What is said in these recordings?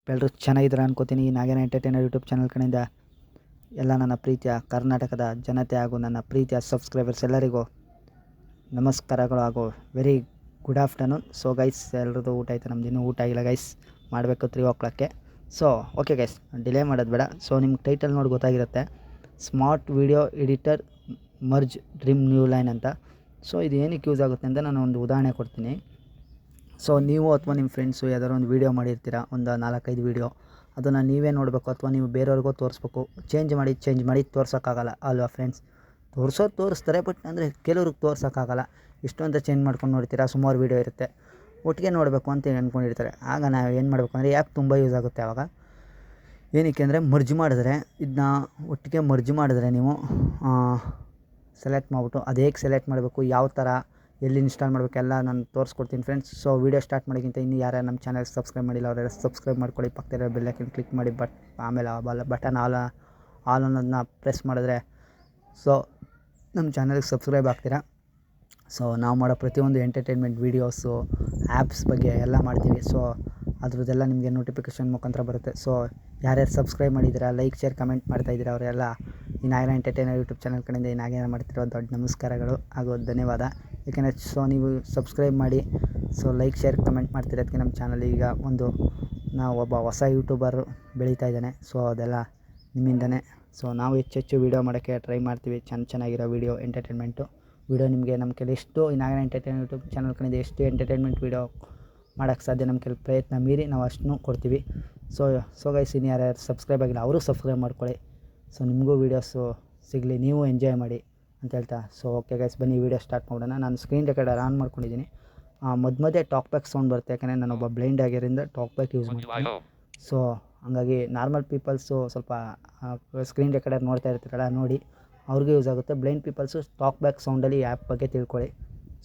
ಎಲ್ಲರೂ ಚೆನ್ನಾಗಿದ್ದಾರೆ ಅನ್ಕೋತೀನಿ. ನಾಗೇನ ಎಂಟರ್ಟೈನರ್ ಯೂಟ್ಯೂಬ್ ಚಾನಲ್ ಕಡೆಯಿಂದ ಎಲ್ಲ ನನ್ನ ಪ್ರೀತಿಯ ಕರ್ನಾಟಕದ ಜನತೆ ಹಾಗೂ ನನ್ನ ಪ್ರೀತಿಯ ಸಬ್ಸ್ಕ್ರೈಬರ್ಸ್ ಎಲ್ಲರಿಗೂ ನಮಸ್ಕಾರಗಳು ಹಾಗೂ very good afternoon. So guys, ಎಲ್ಲರದ್ದು ಊಟ ಆಯಿತು. ನಮ್ದು ಇನ್ನೂ ಊಟ ಆಗಿಲ್ಲ ಗೈಸ್, ಮಾಡಬೇಕು 3 o'clock. So okay guys, delay ಮಾಡೋದು ಬೇಡ. ಸೊ ನಿಮ್ಗೆ ಟೈಟಲ್ ನೋಡಿ ಗೊತ್ತಾಗಿರುತ್ತೆ, smart video editor merge dream new line ಅಂತ. ಸೊ ಇದು ಏನಕ್ಕೆ ಯೂಸ್ ಆಗುತ್ತೆ ಅಂತ ನಾನು ಒಂದು ಉದಾಹರಣೆ ಕೊಡ್ತೀನಿ. ಸೊ ನೀವು ಅಥವಾ ನಿಮ್ಮ ಫ್ರೆಂಡ್ಸು ಯಾವ್ದಾದ್ರು ಒಂದು ವೀಡಿಯೋ ಮಾಡಿರ್ತೀರ, ಒಂದು 4-5 ವೀಡಿಯೋ, ಅದನ್ನು ನೀವೇ ನೋಡಬೇಕು ಅಥವಾ ನೀವು ಬೇರೆಯವ್ರಿಗೂ ತೋರಿಸ್ಬೇಕು. ಚೇಂಜ್ ಮಾಡಿ ತೋರ್ಸೋಕ್ಕಾಗಲ್ಲ ಅಲ್ವಾ ಫ್ರೆಂಡ್ಸ್? ತೋರಿಸ್ತಾರೆ, ಬಟ್ ಅಂದರೆ ಕೆಲವ್ರಿಗೆ ತೋರ್ಸೋಕ್ಕಾಗಲ್ಲ. ಇಷ್ಟು ಅಂತ ಚೇಂಜ್ ಮಾಡ್ಕೊಂಡು ನೋಡ್ತೀರಾ, ಸುಮಾರು ವೀಡಿಯೋ ಇರುತ್ತೆ, ಒಟ್ಟಿಗೆ ನೋಡಬೇಕು ಅಂತ ಅಂದ್ಕೊಂಡಿರ್ತಾರೆ. ಆಗ ನಾವು ಏನು ಮಾಡಬೇಕು ಅಂದರೆ, ಆ್ಯಪ್ ತುಂಬ ಯೂಸ್ ಆಗುತ್ತೆ ಆವಾಗ. ಏನಕ್ಕೆ ಅಂದರೆ ಮರ್ಜ್ ಮಾಡಿದ್ರೆ, ಇದನ್ನ ಒಟ್ಟಿಗೆ ಮರ್ಜ್ ಮಾಡಿದ್ರೆ ನೀವು ಸೆಲೆಕ್ಟ್ ಮಾಡಿಬಿಟ್ಟು ಅದು ಹೇಗೆ ಸೆಲೆಕ್ಟ್ ಮಾಡಬೇಕು, ಯಾವ ಥರ, ಎಲ್ಲಿ ಇನ್ಸ್ಟಾಲ್ ಮಾಡಬೇಕು ಎಲ್ಲ ನಾನು ತೋರಿಸ್ಕೊಡ್ತೀನಿ ಫ್ರೆಂಡ್ಸ್. ಸೊ ವೀಡಿಯೋ ಸ್ಟಾರ್ಟ್ ಮಾಡೋಕ್ಕಿಂತ ಇನ್ನೂ ಯಾರು ನಮ್ಮ ಚಾನಲ್ ಸಬ್ಸ್ಕ್ರೈಬ್ ಮಾಡಿಲ್ಲ ಅವರೆಲ್ಲ ಸಬ್ಸ್ಕ್ರೈಬ್ ಮಾಡ್ಕೊಳ್ಳಿ. ಪಕ್ಕದಲ್ಲಿರೋ ಬೆಲ್ ಐಕನ್ ಕ್ಲಿಕ್ ಮಾಡಿ, ಆಮೇಲೆ ಬಟನ್ ಆಲ್ ಅನ್ನೋದನ್ನ ಪ್ರೆಸ್ ಮಾಡಿದ್ರೆ ಸೊ ನಮ್ಮ ಚಾನಲ್ಗೆ ಸಬ್ಸ್ಕ್ರೈಬ್ ಆಗ್ತೀರಾ. ಸೊ ನಾವು ಮಾಡೋ ಪ್ರತಿಯೊಂದು ಎಂಟರ್ಟೈನ್ಮೆಂಟ್ ವೀಡಿಯೋಸು, ಆ್ಯಪ್ಸ್ ಬಗ್ಗೆ ಎಲ್ಲ ಮಾಡ್ತೀವಿ. ಸೊ ಅದ್ರದ್ದೆಲ್ಲ ನಿಮಗೆ ನೋಟಿಫಿಕೇಷನ್ ಮುಖಾಂತರ ಬರುತ್ತೆ. ಸೊ ಯಾರ್ಯಾರು ಸಬ್ಸ್ಕ್ರೈಬ್ ಮಾಡಿದ್ದೀರಾ, ಲೈಕ್, ಶೇರ್, ಕಮೆಂಟ್ ಮಾಡ್ತಾಯಿದ್ದೀರಾ ಅವರೆಲ್ಲ ಈ ನಾಗೇನ ಎಂಟರ್ಟೈನರ್ ಯೂಟ್ಯೂಬ್ ಚಾನಲ್ ಕಡೆಯಿಂದ ಈ ನಾಗೇನ ಮಾಡ್ತಿರೋ ದೊಡ್ಡ ನಮಸ್ಕಾರಗಳು ಹಾಗೂ ಧನ್ಯವಾದ. ಏಕೆಂದರೆ ಸೊ ನೀವು ಸಬ್ಸ್ಕ್ರೈಬ್ ಮಾಡಿ, ಸೊ ಲೈಕ್, ಶೇರ್, ಕಮೆಂಟ್ ಮಾಡ್ತಿರೋದಕ್ಕೆ ನಮ್ಮ ಚಾನಲ್ ಈಗ ನಾವು ಒಬ್ಬ ಹೊಸ ಯೂಟ್ಯೂಬರ್ ಬೆಳೀತಾ ಇದ್ದಾನೆ. ಸೊ ಅದೆಲ್ಲ ನಿಮ್ಮಿಂದನೇ. ಸೊ ನಾವು ಹೆಚ್ಚು ವೀಡಿಯೋ ಮಾಡೋಕ್ಕೆ ಟ್ರೈ ಮಾಡ್ತೀವಿ, ಚೆನ್ನಾಗಿರೋ ವೀಡಿಯೋ, ಎಂಟರ್ಟೈನ್ಮೆಂಟು ವೀಡಿಯೋ. ನಿಮಗೆ ನಮ್ಮ ಕೈಲಿ ಎಷ್ಟು ಈ ನಾಗೇನ ಎಂಟರ್ಟೈನರ್ ಯೂಟ್ಯೂಬ್ ಚಾನಲ್ ಕಡೆಯಿಂದ ಎಷ್ಟು ಎಂಟರ್ಟೈನ್ಮೆಂಟ್ ವೀಡಿಯೋ ಮಾಡೋಕ್ಕೆ ಸಾಧ್ಯ, ನಮ್ಮ ಕೈಲಿ ಪ್ರಯತ್ನ ಮೀರಿ ನಾವು ಅಷ್ಟನ್ನೂ ಕೊಡ್ತೀವಿ. ಸೊ ಗೈಸ್, ಇನ್ನು ಯಾರ್ಯಾರು ಸಬ್ಸ್ಕ್ರೈಬ್ ಆಗಿಲ್ಲ ಅವರು ಸಬ್ಸ್ಕ್ರೈಬ್ ಮಾಡ್ಕೊಳ್ಳಿ. ಸೊ ನಿಮಗೂ ವೀಡಿಯೋಸು ಸಿಗಲಿ, ನೀವು ಎಂಜಾಯ್ ಮಾಡಿ ಅಂತ ಹೇಳ್ತಾ. ಸೊ ಓಕೆ ಗೈಸ್, ಬನ್ನಿ ವೀಡಿಯೋ ಸ್ಟಾರ್ಟ್ ಮಾಡೋಣ. ನಾನು ಸ್ಕ್ರೀನ್ ರೆಕಾರ್ಡರ್ ಆನ್ ಮಾಡ್ಕೊಂಡಿದ್ದೀನಿ. ಮಧ್ಯೆ ಟಾಕ್ ಬ್ಯಾಕ್ ಸೌಂಡ್ ಬರುತ್ತೆ, ಯಾಕಂದರೆ ನಾನೊಬ್ಬ ಬ್ಲೈಂಡ್ ಆಗಿರೋದ್ರಿಂದ ಟಾಕ್ ಬ್ಯಾಕ್ ಯೂಸ್ ಮಾಡ್ತೀನಿ. ಸೊ ಹಂಗಾಗಿ ನಾರ್ಮಲ್ ಪೀಪಲ್ಸು ಸ್ವಲ್ಪ ಸ್ಕ್ರೀನ್ ರೆಕಾರ್ಡರ್ ನೋಡ್ತಾ ಇರ್ತೀರಲ್ಲ, ನೋಡಿ ಅವ್ರಿಗೂ ಯೂಸ್ ಆಗುತ್ತೆ. ಬ್ಲೈಂಡ್ ಪೀಪಲ್ಸು ಟಾಕ್ ಬ್ಯಾಕ್ ಸೌಂಡಲ್ಲಿ ಆ್ಯಪ್ ಬಗ್ಗೆ ತಿಳ್ಕೊಳ್ಳಿ.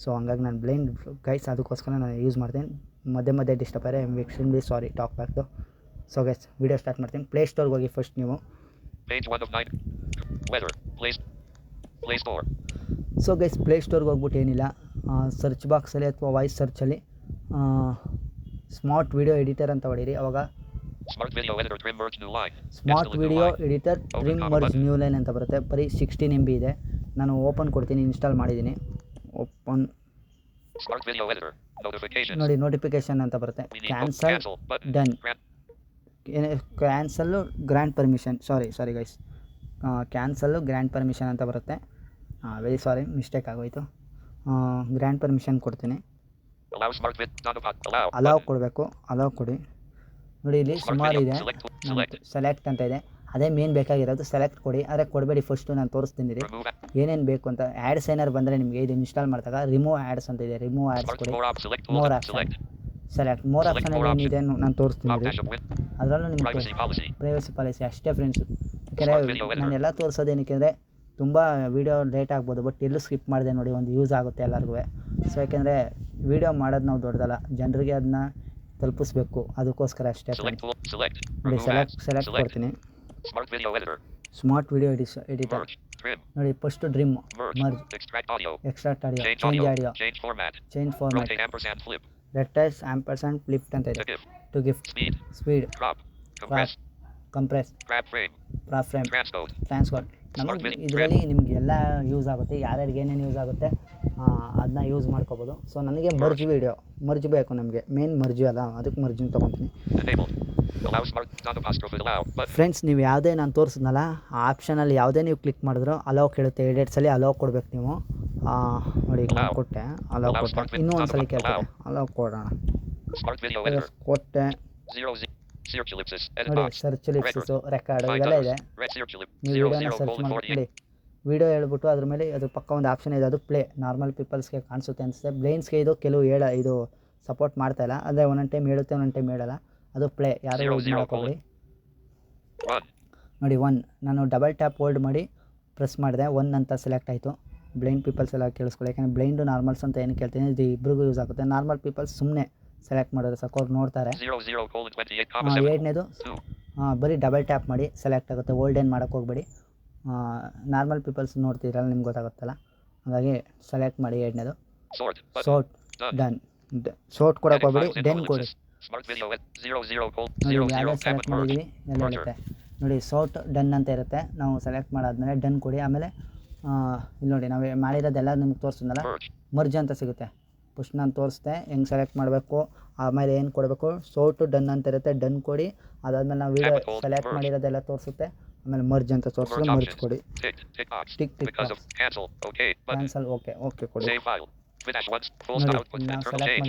ಸೊ ಹಂಗಾಗಿ ನಾನು ಬ್ಲೈಂಡ್ ಗೈಸ್, ಅದಕ್ಕೋಸ್ಕರ ನಾನು ಯೂಸ್ ಮಾಡ್ತೀನಿ. ಮಧ್ಯೆ ಡಿಸ್ಟರ್ಬ್ ಆದರೆ ಎಕ್ಸ್ಟ್ರೀಮ್ಲಿ ಸಾರಿ ಟಾಕ್ ಬ್ಯಾಕ್ದು. ಸೊ ಗೈಸ್, ವೀಡಿಯೋ ಸ್ಟಾರ್ಟ್ ಮಾಡ್ತೀನಿ. ಪ್ಲೇಸ್ಟೋರ್ಗೆ ಹೋಗಿ ಫಸ್ಟ್ ನೀವು. ಸೊ ಗೈಸ್, ಪ್ಲೇಸ್ಟೋರ್ಗೆ ಹೋಗ್ಬಿಟ್ಟು ಏನಿಲ್ಲ, ಸರ್ಚ್ ಬಾಕ್ಸಲ್ಲಿ ಅಥವಾ ವಾಯ್ಸ್ ಸರ್ಚಲ್ಲಿ ಸ್ಮಾರ್ಟ್ ವಿಡಿಯೋ ಎಡಿಟರ್ ಅಂತ ಹೊಡೀರಿ. ಅವಾಗ smart video editor dream merge new line ಅಂತ ಬರುತ್ತೆ. ಬರೀ 16 MB ಇದೆ. ನಾನು ಓಪನ್ ಕೊಡ್ತೀನಿ, ಇನ್ಸ್ಟಾಲ್ ಮಾಡಿದ್ದೀನಿ. ಓಪನ್ ನೋಡಿ, ನೋಟಿಫಿಕೇಶನ್ ಅಂತ ಬರುತ್ತೆ. Cancel, done, cancel, grand permission, sorry guys, cancel, grand permission ಅಂತ ಬರುತ್ತೆ. ವೆರಿ ಸಾರಿ, ಮಿಸ್ಟೇಕ್ ಆಗೋಯಿತು. ಗ್ರ್ಯಾಂಡ್ ಪರ್ಮಿಷನ್ ಕೊಡ್ತೀನಿ. ಅಲೌ ಕೊಡಬೇಕು, ಅಲೌ ಕೊಡಿ. ನೋಡಿ, ಇಲ್ಲಿ ಸುಮಾರು ಇದೆ, ಸೆಲೆಕ್ಟ್ ಅಂತ ಇದೆ, ಅದೇ ಮೇನ್ ಬೇಕಾಗಿರೋದು. ಸೆಲೆಕ್ಟ್ ಕೊಡಿ, ಆದರೆ ಕೊಡಬೇಡಿ. ಫಸ್ಟು ನಾನು ತೋರಿಸ್ತೀನಿ ರೀ ಏನೇನು ಬೇಕು ಅಂತ. ಆ್ಯಡ್ಸ್ ಏನಾರು ಬಂದರೆ ನಿಮಗೆ ಇದು ಇನ್ಸ್ಟಾಲ್ ಮಾಡಿದಾಗ ರಿಮೂವ್ ಆ್ಯಡ್ಸ್ ಅಂತ ಇದೆ, ರಿಮೂವ್ ಆ್ಯಡ್ಸ್ ಕೊಡಿ. ಮೋರ್ ಆಪ್ಷನ್, ಸೆಲೆಕ್ಟ್ ಮೋರ್ ಆಪ್ಷನಲ್ಲಿ ಏನಿದೆ ನಾನು ತೋರಿಸ್ತೀನಿ ರೀ. ಅದರಲ್ಲೂ ನಿಮಗೆ ಪ್ರೈವಸಿ ಪಾಲಿಸಿ ಅಷ್ಟೇ ಫ್ರೆಂಡ್ಸು. ಯಾಕೆಂದರೆ ನಾನೆಲ್ಲ ತೋರಿಸೋದೇನಕ್ಕೆ ಅಂದರೆ ತುಂಬ ವೀಡಿಯೋ ಲೇಟ್ ಆಗ್ಬೋದು, ಬಟ್ ಎಲ್ಲೂ ಸ್ಕಿಪ್ ಮಾಡಿದೆ ನೋಡಿ, ಒಂದು ಯೂಸ್ ಆಗುತ್ತೆ ಎಲ್ಲರಿಗೂ. ಸೊ ಯಾಕೆಂದರೆ ವೀಡಿಯೋ ಮಾಡೋದು ನಾವು ದೊಡ್ಡದಲ್ಲ, ಜನರಿಗೆ ಅದನ್ನ ತಲುಪಿಸ್ಬೇಕು, ಅದಕ್ಕೋಸ್ಕರ ಅಷ್ಟೇ. ನೋಡಿ, ಸೆಲೆಕ್ಟ್ ಕೊಡ್ತೀನಿ. ಸ್ಮಾರ್ಟ್ ವಿಡಿಯೋ ಎಡಿಟರ್ ನೋಡಿ, first dream merge, extract audio, change format, ರೆಕ್ಟೈಸ್, ಆಂಪರ್ಸಂಡ್, ಫ್ಲಿಪ್ ಅಂತ ಇದೆ. To gift, speed, compress, frame, transcode. ನಮಗೆ ಇದರಲ್ಲಿ ನಿಮ್ಗೆ ಎಲ್ಲ ಯೂಸ್ ಆಗುತ್ತೆ. ಯಾರ್ಯಾರಿಗೆ ಏನೇನು ಯೂಸ್ ಆಗುತ್ತೆ ಅದನ್ನ ಯೂಸ್ ಮಾಡ್ಕೋಬೋದು. ಸೊ ನನಗೆ ಮರ್ಜ್ ಬೇಕು, ನಮಗೆ ಮೇನ್ ಮರ್ಜ್ ಅಲ್ಲ, ಅದಕ್ಕೆ ಮರ್ಜಿನ ತೊಗೊತೀನಿ ಫ್ರೆಂಡ್ಸ್. ನೀವು ಯಾವುದೇ ನಾನು ತೋರಿಸಿದ್ನಲ್ಲ ಆ ಆಪ್ಷನಲ್ಲಿ ಯಾವುದೇ ನೀವು ಕ್ಲಿಕ್ ಮಾಡಿದ್ರು ಅಲೋ ಕೇಳುತ್ತೆ. ಎಡಿಟ್ಸಲ್ಲಿ ಅಲೋ ಕೊಡಬೇಕು ನೀವು. ನೋಡಿ, ಕೊಟ್ಟೆ, ಅಲೋ ಕೊಟ್ಟೆ. ಇನ್ನೂ ಒಂದು ಸಲ ಕೇಳ್ತಾರೆ, ಅಲೋ ಕೊಡೋಣ, ಕೊಟ್ಟೆ. ನೋಡಿ, ಸರ್ಚ್ ಲಿಪ್ಸಿಸು, ರೆಕಾರ್ಡು ಇವೆಲ್ಲ ಇದೆ. ನೀವು ವೀಡಿಯೋನ ಸರ್ಚ್ ಮಾಡಿ ನೋಡಿ, ವೀಡಿಯೋ ಹೇಳ್ಬಿಟ್ಟು ಅದ್ರ ಮೇಲೆ ಅದ್ರ ಪಕ್ಕ ಒಂದು ಆಪ್ಷನ್ ಇದೆ, ಅದು ಪ್ಲೇ. ನಾರ್ಮಲ್ ಪೀಪಲ್ಸ್ಗೆ ಕಾಣಿಸುತ್ತೆ ಅನಿಸುತ್ತೆ, ಬ್ಲೈಂಡ್ಸ್ಗೆ ಇದು ಕೆಲವು ಇದು ಸಪೋರ್ಟ್ ಮಾಡ್ತಾಯಿಲ್ಲ, ಅಂದರೆ ಒಂದೊಂದು ಟೈಮ್ ಹೇಳುತ್ತೆ, ಒಂದೊಂದು ಟೈಮ್ ಹೇಳಲ್ಲ. ಅದು ಪ್ಲೇ, ಯಾರು ಯೂಸ್ ಮಾಡೋಕ್ಕೋಗ್ರಿ. ನೋಡಿ, 1 ನಾನು ಡಬಲ್ ಟ್ಯಾಪ್ ಹೋಲ್ಡ್ ಮಾಡಿ ಪ್ರೆಸ್ ಮಾಡಿದೆ, 1 ಅಂತ ಸೆಲೆಕ್ಟ್ ಆಯಿತು. ಬ್ಲೈಂಡ್ ಪೀಪಲ್ಸ್ ಎಲ್ಲ ಕೇಳಿಸ್ಕೊಳ್ಳಿ, ಯಾಕೆಂದರೆ ಬ್ಲೈಂಡು ನಾರ್ಮಲ್ಸ್ ಅಂತ ಏನು ಕೇಳ್ತೀನಿ, ಇದು ಇಬ್ಬರಿಗೂ ಯೂಸ್ ಆಗುತ್ತೆ. ನಾರ್ಮಲ್ ಪೀಪಲ್ಸ್ ಸುಮ್ಮನೆ ಸೆಲೆಕ್ಟ್ ಮಾಡೋದು ಸಾಕು, ಅವ್ರು ನೋಡ್ತಾರೆ. 2ನೇದು ಬರೀ ಡಬಲ್ ಟ್ಯಾಪ್ ಮಾಡಿ ಸೆಲೆಕ್ಟ್ ಆಗುತ್ತೆ, ಹೋಲ್ಡ್ ಏನು ಮಾಡೋಕ್ಕೆ ಹೋಗಬೇಡಿ. ನಾರ್ಮಲ್ ಪೀಪಲ್ಸ್ ನೋಡ್ತಿದ್ರಲ್ಲ, ನಿಮ್ಗೆ ಗೊತ್ತಾಗುತ್ತಲ್ಲ, ಹಾಗಾಗಿ ಸೆಲೆಕ್ಟ್ ಮಾಡಿ. 2ನೇದು ಸೋರ್ಟ್, ಡನ್. ಸೋರ್ಟ್ ಕೊಡೋಕೆ ಹೋಗ್ಬೇಡಿ, ಡೆನ್ ಕೊಡಿ. Smart video 00 ನೋಡಿ 00 ಇಲ್ಲಿ ಯಾವ್ಯಾವ ಸೆಲೆಕ್ಟ್ tab merge. ಮಾಡಿದ್ದೀವಿ ಎಲ್ಲ ಹೇಳುತ್ತೆ ನೋಡಿ. ಸೋರ್ಟ್ ಡನ್ ಅಂತ ಇರುತ್ತೆ. ನಾವು ಸೆಲೆಕ್ಟ್ ಮಾಡಾದ್ಮೇಲೆ ಡನ್ ಕೊಡಿ. ಆಮೇಲೆ ಇಲ್ಲಿ ನೋಡಿ ನಾವು ಮಾಡಿರೋದೆಲ್ಲ ನಿಮ್ಗೆ ತೋರಿಸಿದ್ನಲ್ಲ, ಮರ್ಜ್ ಅಂತ ಸಿಗುತ್ತೆ. ಫಸ್ಟ್ ನಾನು ತೋರಿಸ್ದೆ ಹೆಂಗೆ ಸೆಲೆಕ್ಟ್ ಮಾಡಬೇಕು, ಆಮೇಲೆ ಏನು ಕೊಡಬೇಕು. ಸೋರ್ಟ್ ಡನ್ ಅಂತ ಇರುತ್ತೆ, ಡನ್ ಕೊಡಿ. ಅದಾದಮೇಲೆ ನಾವು ವೀಡಿಯೋ ಸೆಲೆಕ್ಟ್ ಮಾಡಿರೋದೆಲ್ಲ ತೋರಿಸುತ್ತೆ. ಆಮೇಲೆ ಮರ್ಜ್ ಅಂತ ತೋರಿಸಿದ್ರೆ ಮರ್ಜ್ ಕೊಡಿ. ಟಿಕ್ ಕ್ಯಾನ್ಸಲ್ ಓಕೆ ಕೊಡಿ. ನೋಡಿ ನಾವು ಸೆಲೆಕ್ಟ್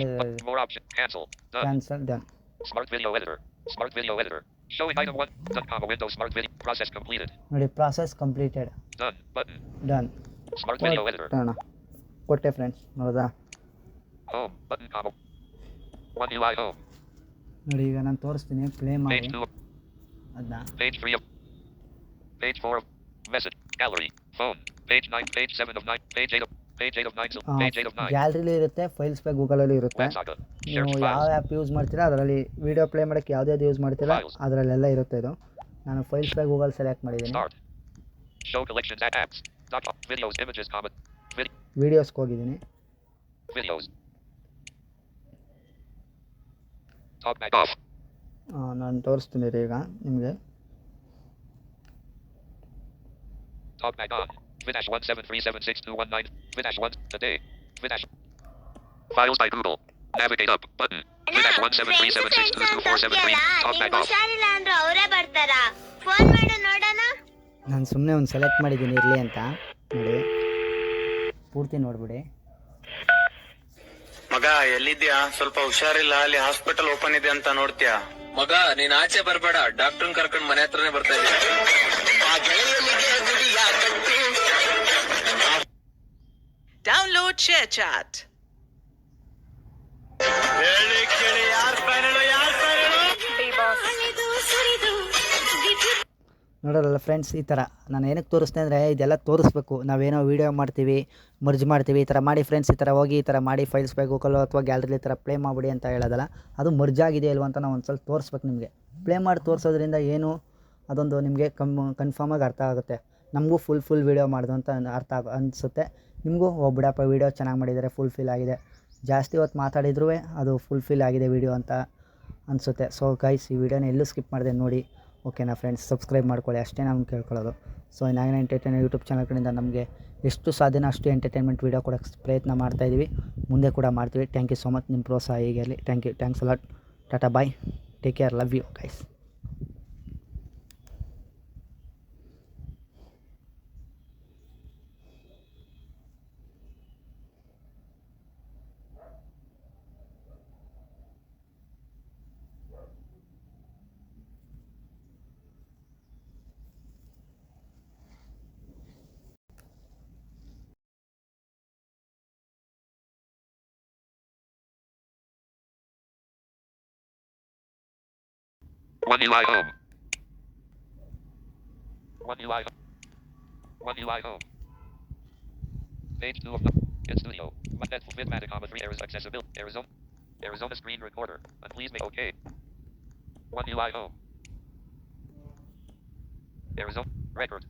ಮಾಡಿರೋದು cancel done. Smart video editor. Smart video editor. Showing item 1. Done, comma, window smart video. Process completed. ನೋಡಿ process completed. Done. Button. Done. Smart video editor. ಕೊಟ್ಟೆ friends, ನೋಡ್ದಾ? Home. Button, comma. One UI home. ನೋಡಿ ಈಗ ನಾನು ತೋರಿಸ್ತೀನಿ, play ಮಾಡಿ Page 2. ಅದನ್ನ. Page 3 of. Page 4 of. Message. Gallery. Phone. Page 9. Page 7 of 9. Page 8 of. Page 8 of 9. Page 8 of 9. ಗ್ಯಾಲರಿಲಿ ಇರುತ್ತೆ, files pay ಗೂಗಲಲ್ಲಿ ಇರುತ್ತೆ. Websaga. ನೀವು Shared ಯಾವ files. ಆ್ಯಪ್ ಯೂಸ್ ಮಾಡ್ತೀರಾ ಅದರಲ್ಲಿ ವಿಡಿಯೋ ಪ್ಲೇ ಮಾಡೋಕ್ಕೆ ಯಾವ್ದು ಯೂಸ್ ಮಾಡ್ತೀರಾ ಅದರಲ್ಲೆಲ್ಲ ಇರುತ್ತೆ ಇದು. ನಾನು ಫೈಲ್ಸ್ ಪೇ ಗೂಗಲ್ ಸೆಲೆಕ್ಟ್ ಮಾಡಿದ್ದೀನಿ. Start. Show collections at apps. Videos, images, comment. ವೀಡಿಯೋಸ್ಗೆ ಹೋಗಿದ್ದೀನಿ. Videos. Talk back off. ನಾನು ತೋರಿಸ್ತೀನಿ ರೀ ಈಗ ನಿಮಗೆ. Talk back on. Vinash 1737619. Vinash 1 today. Vinash. Files by Google. Navigate up button. Vinash 173762247. Talk back off. ಹುಷಾರಿಲ್ಲ ಅಂದ್ರೆ ಅವರೇ ಬರ್ತಾರ. ಫೋನ್ ಮಾಡು ನೋಡೋಣ. ನಾನು ಸುಮ್ಮನೆ ಒಂದು ಸೆಲೆಕ್ಟ್ ಮಾಡಿದ್ದೀನಿ ಇರಲಿ ಅಂತ. ನೋಡಿ ಪೂರ್ತಿ ನೋಡ್ಬಿಡಿ. ಮಗ ಎಲ್ಲಿದ್ಯಾ? ಸ್ವಲ್ಪ ಹುಷಾರಿಲ್ಲ, ಅಲ್ಲಿ ಹಾಸ್ಪಿಟಲ್ ಓಪನ್ ಇದೆ ಅಂತ ನೋಡ್ತೀಯಾ? ಮಗ ನೀನ್ ಆಚೆ ಬರ್ಬೇಡ, ಡಾಕ್ಟರ್ ಕರ್ಕೊಂಡ್ ಮನೆ ಹತ್ರನೇ ಬರ್ತಾ ಇದ್ದೀನಿ. Download ShareChat. ನೋಡೋರಲ್ಲ ಫ್ರೆಂಡ್ಸ್, ಈ ಥರ ನಾನು ಏನಕ್ಕೆ ತೋರಿಸ್ತೆ ಅಂದರೆ ಇದೆಲ್ಲ ತೋರಿಸ್ಬೇಕು. ನಾವೇನೋ ವೀಡಿಯೋ ಮಾಡ್ತೀವಿ, ಮರ್ಜ್ ಮಾಡ್ತೀವಿ, ಈ ಥರ ಮಾಡಿ ಫ್ರೆಂಡ್ಸ್, ಈ ಥರ ಹೋಗಿ ಈ ಥರ ಮಾಡಿ ಫೈಲ್ಸ್ ಬೈ ಗೂಗಲ್ ಅಥವಾ ಗ್ಯಾಲರಿಲಿ ಈ ಥರ ಪ್ಲೇ ಮಾಡಿಬಿಡಿ ಅಂತ ಹೇಳೋದಲ್ಲ. ಅದು ಮರ್ಜ್ ಆಗಿದೆ ಇಲ್ವ ಅಂತ ನಾವು ಒಂದು ಸ್ವಲ್ಪ ತೋರಿಸ್ಬೇಕು ನಿಮಗೆ. ಪ್ಲೇ ಮಾಡಿ ತೋರಿಸೋದ್ರಿಂದ ಏನು ಅದೊಂದು ನಿಮಗೆ ಕನ್ಫರ್ಮಾಗಿ ಅರ್ಥ ಆಗುತ್ತೆ. ನಮಗೂ ಫುಲ್ ವೀಡಿಯೋ ಮಾಡೋದು ಅಂತ ಅನಿಸುತ್ತೆ. ನಿಮಗೂ ಬಿಡಪ್ಪ ವೀಡಿಯೋ ಚೆನ್ನಾಗಿ ಮಾಡಿದ್ದಾರೆ, ಫುಲ್ ಆಗಿದೆ, ಜಾಸ್ತಿ ಹೊತ್ತು ಮಾತಾಡಿದ್ರೂ ಅದು ಫುಲ್ ಆಗಿದೆ ವೀಡಿಯೋ ಅಂತ ಅನಿಸುತ್ತೆ. ಸೊ ಗೈಸ್, ಈ ವಿಡಿಯೋನ ಎಲ್ಲೂ ಸ್ಕಿಪ್ ಮಾಡಿದೆ ನೋಡಿ. ಓಕೆನಾ ಫ್ರೆಂಡ್ಸ್, ಸಬ್ಸ್ಕ್ರೈಬ್ ಮಾಡ್ಕೊಳ್ಳಿ, ಅಷ್ಟೇ ನಾವು ಕೇಳ್ಕೊಳ್ಳೋದು. So Nagina entertainment YouTube channel ಕಡೆಯಿಂದ ನಮಗೆ ಎಷ್ಟು ಸಾಧ್ಯನೋ ಅಷ್ಟು ಎಂಟರ್ಟೈನ್ಮೆಂಟ್ ವೀಡಿಯೋ ಕೊಡೋಕ್ಕೆ ಪ್ರಯತ್ನ ಮಾಡ್ತಾಯಿದ್ದೀವಿ, ಮುಂದೆ ಕೂಡ ಮಾಡ್ತೀವಿ. ಥ್ಯಾಂಕ್ ಯು ಸೊ ಮಚ್, ನಿಮ್ಮ ಪ್ರೋತ್ಸಾಹ ಹೀಗೆ ಇರಲಿ. Thanks a lot. Tata bye, take care, love you guys. One UI home. One UI home. One UI home. Page 2 of the in studio. Vidmatic, 3 errors accessibility. Arizona screen recorder. And please make okay. One UI home. Arizona record.